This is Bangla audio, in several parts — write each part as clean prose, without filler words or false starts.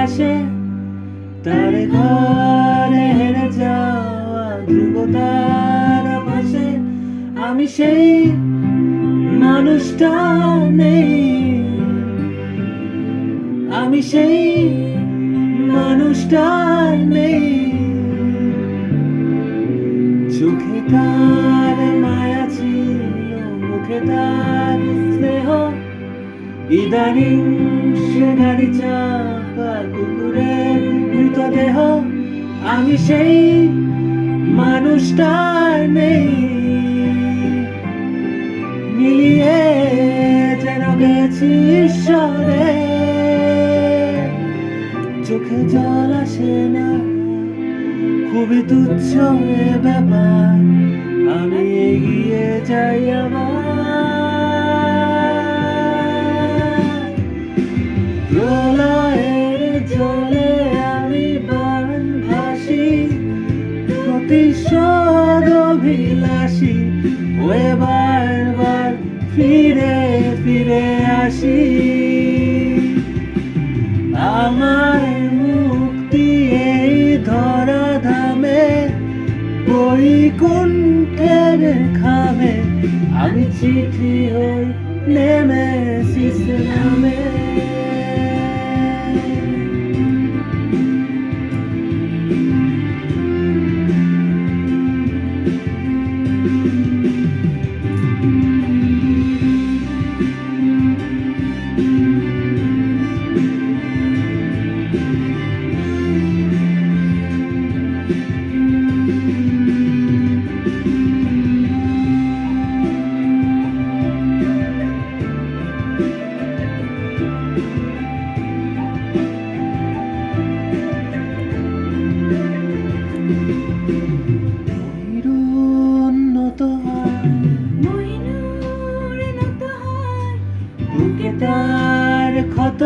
আসে তার ঘরে হেরে যাওয়া ধ্রুবতার পাশে আমি সেই মানুষটা নেই, আমি সেই মানুষটা নেই। চোখে তার মায়া ছিল, মুখে তার স্নেহ, ইদানিং সে গাড়ি চাপা কুকুরের মৃতদেহ। আমি সেই মানুষটা নেই, মিলিয়ে যেন গেছি ঈশ্বরে। চোখে জল আসে না, খুবই তুচ্ছ এ ব্যাপার, আমি এগিয়ে যাই আবার। প্রলয়ের জলে আমি বান ভাসি, প্রতিশোধ অভিলাষী হয়ে বারবার ফিরে ফিরে আসি। আমার মুক্তি এই ধরাধামে, বৈকুণ্ঠের খামে, আমি চিঠি হই নেমেসিস নামে। বুকে তার ক্ষত,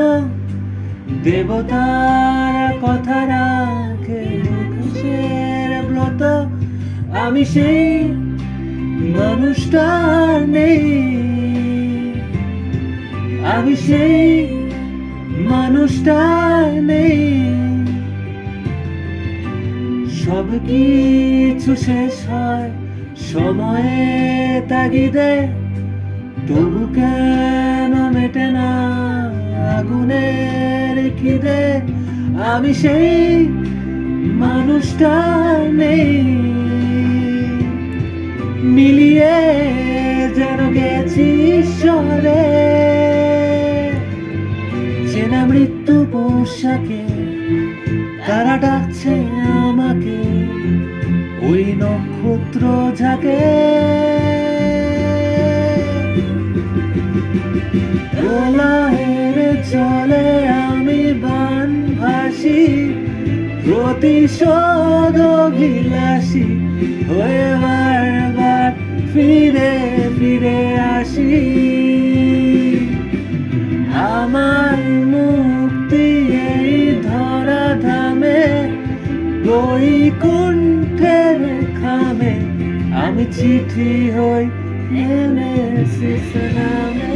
দেবতার কথা রাখে মুখের ব্রত। আমি সেই মানুষটা নেই, আমি সেই মানুষটা নেই। সব কিছু শেষ হয় সময়ে তাগিদে, তবু কেন মেটে না আগুনের খিদে। আমি সেই মানুষটা নেই, মিলিয়ে যেন গেছি ঈশ্বরে। চেনা মৃত্যু পোশাকে তারা ডাকছে আমাকে, ওই নক্ষত্র ঝাঁকে। প্রলয়ের জলে আমি বান ভাসি, প্রতিশোধ অভিলাষী হয়ে বারবার ফিরে ফিরে আসি। আমার মুক্তি এই ধরাধামে, বৈকুণ্ঠের খামে, আমি চিঠি হই নেমেসিস নামে।